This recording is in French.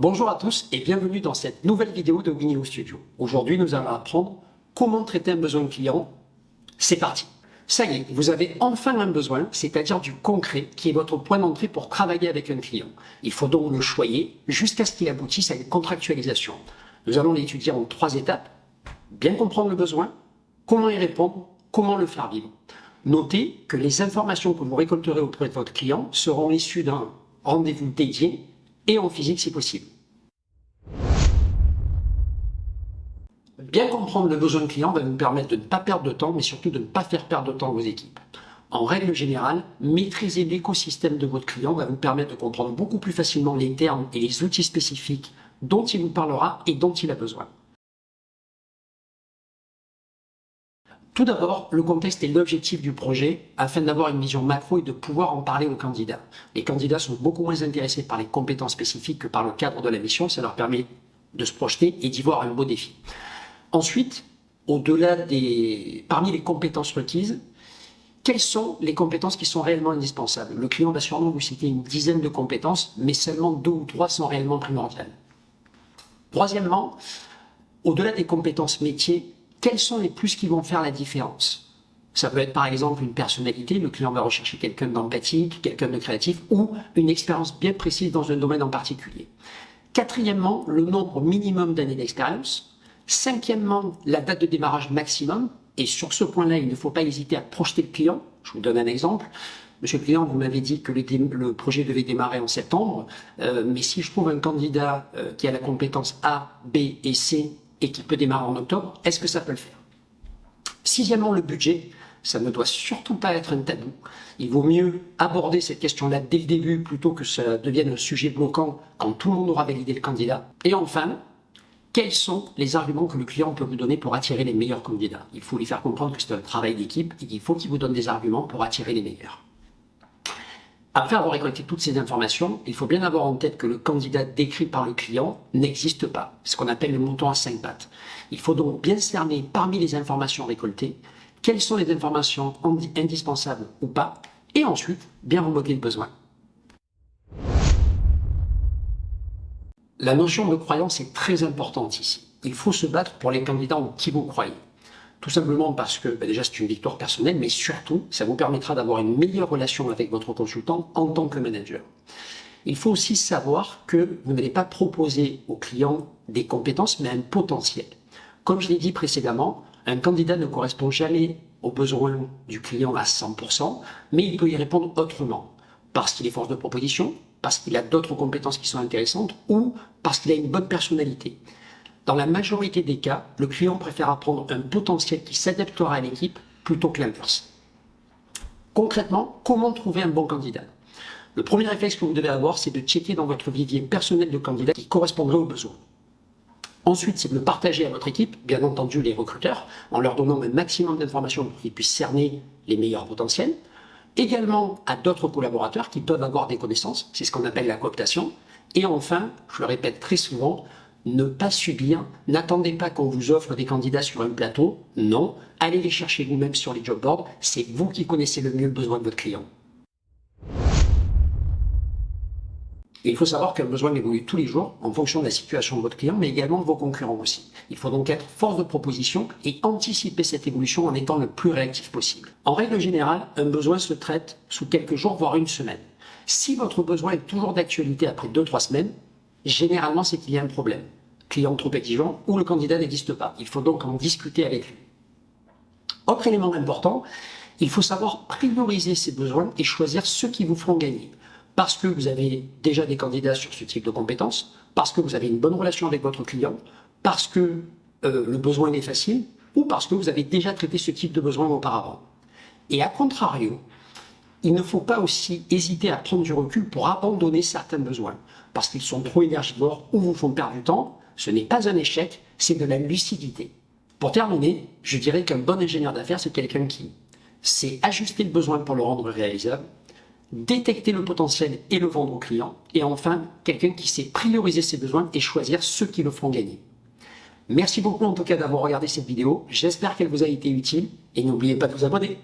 Bonjour à tous et bienvenue dans cette nouvelle vidéo de Winilo Studio. Aujourd'hui, nous allons apprendre comment traiter un besoin client. C'est parti. Ça y est, vous avez enfin un besoin, c'est-à-dire du concret, qui est votre point d'entrée pour travailler avec un client. Il faut donc le choyer jusqu'à ce qu'il aboutisse à une contractualisation. Nous allons l'étudier en 3 étapes. Bien comprendre le besoin, comment y répondre, comment le faire vivre. Notez que les informations que vous récolterez auprès de votre client seront issues d'un rendez-vous dédié et en physique si possible. Bien comprendre le besoin client va vous permettre de ne pas perdre de temps, mais surtout de ne pas faire perdre de temps à vos équipes. En règle générale, maîtriser l'écosystème de votre client va vous permettre de comprendre beaucoup plus facilement les termes et les outils spécifiques dont il vous parlera et dont il a besoin. Tout d'abord, le contexte et l'objectif du projet afin d'avoir une vision macro et de pouvoir en parler aux candidats. Les candidats sont beaucoup moins intéressés par les compétences spécifiques que par le cadre de la mission. Ça leur permet de se projeter et d'y voir un beau défi. Ensuite, parmi les compétences requises, quelles sont les compétences qui sont réellement indispensables? Le client va sûrement vous citer une dizaine de compétences, mais seulement 2 ou 3 sont réellement primordiales. Troisièmement, au-delà des compétences métiers, quels sont les plus qui vont faire la différence? Ça peut être par exemple une personnalité, le client va rechercher quelqu'un d'empathique, quelqu'un de créatif ou une expérience bien précise dans un domaine en particulier. Quatrièmement, le nombre minimum d'années d'expérience. Cinquièmement, la date de démarrage maximum. Et sur ce point-là, il ne faut pas hésiter à projeter le client. Je vous donne un exemple. Monsieur le client, vous m'avez dit que le projet devait démarrer en septembre, mais si je trouve un candidat qui a la compétence A, B et C et qui peut démarrer en octobre, est-ce que ça peut le faire? Sixièmement, le budget. Ça ne doit surtout pas être un tabou. Il vaut mieux aborder cette question-là dès le début plutôt que ça devienne un sujet bloquant quand tout le monde aura validé le candidat. Et enfin, quels sont les arguments que le client peut vous donner pour attirer les meilleurs candidats? Il faut lui faire comprendre que c'est un travail d'équipe et qu'il faut qu'il vous donne des arguments pour attirer les meilleurs. Après avoir récolté toutes ces informations, il faut bien avoir en tête que le candidat décrit par le client n'existe pas, ce qu'on appelle le mouton à 5 pattes. Il faut donc bien cerner parmi les informations récoltées quelles sont les informations indispensables ou pas, et ensuite bien remodeler le besoin. La notion de croyance est très importante ici. Il faut se battre pour les candidats en qui vous croyez. Tout simplement parce que déjà c'est une victoire personnelle, mais surtout ça vous permettra d'avoir une meilleure relation avec votre consultant en tant que manager. Il faut aussi savoir que vous n'allez pas proposer au client des compétences, mais un potentiel. Comme je l'ai dit précédemment, un candidat ne correspond jamais aux besoins du client à 100%, mais il peut y répondre autrement, parce qu'il est force de proposition, parce qu'il a d'autres compétences qui sont intéressantes, ou parce qu'il a une bonne personnalité. Dans la majorité des cas, le client préfère apprendre un potentiel qui s'adaptera à l'équipe plutôt que l'inverse. Concrètement, comment trouver un bon candidat? Le premier réflexe que vous devez avoir, c'est de checker dans votre vivier personnel de candidats qui correspondrait aux besoins. Ensuite, c'est de le partager à votre équipe, bien entendu les recruteurs, en leur donnant un maximum d'informations pour qu'ils puissent cerner les meilleurs potentiels. Également à d'autres collaborateurs qui peuvent avoir des connaissances, c'est ce qu'on appelle la cooptation. Et enfin, je le répète très souvent, ne pas subir, n'attendez pas qu'on vous offre des candidats sur un plateau, non, allez les chercher vous-même sur les job boards, c'est vous qui connaissez le mieux le besoin de votre client. Et il faut savoir qu'un besoin évolue tous les jours en fonction de la situation de votre client, mais également de vos concurrents aussi. Il faut donc être force de proposition et anticiper cette évolution en étant le plus réactif possible. En règle générale, un besoin se traite sous quelques jours, voire une semaine. Si votre besoin est toujours d'actualité après 2-3 semaines, généralement c'est qu'il y a un problème. Client trop exigeant ou le candidat n'existe pas. Il faut donc en discuter avec lui. Autre élément important, il faut savoir prioriser ses besoins et choisir ceux qui vous feront gagner. Parce que vous avez déjà des candidats sur ce type de compétences, parce que vous avez une bonne relation avec votre client, parce que le besoin est facile, ou parce que vous avez déjà traité ce type de besoin auparavant. Et à contrario, il ne faut pas aussi hésiter à prendre du recul pour abandonner certains besoins, parce qu'ils sont trop énergivores ou vous font perdre du temps. Ce n'est pas un échec, c'est de la lucidité. Pour terminer, je dirais qu'un bon ingénieur d'affaires, c'est quelqu'un qui sait ajuster le besoin pour le rendre réalisable, détecter le potentiel et le vendre au client, et enfin, quelqu'un qui sait prioriser ses besoins et choisir ceux qui le feront gagner. Merci beaucoup en tout cas d'avoir regardé cette vidéo, j'espère qu'elle vous a été utile, et n'oubliez pas de vous abonner.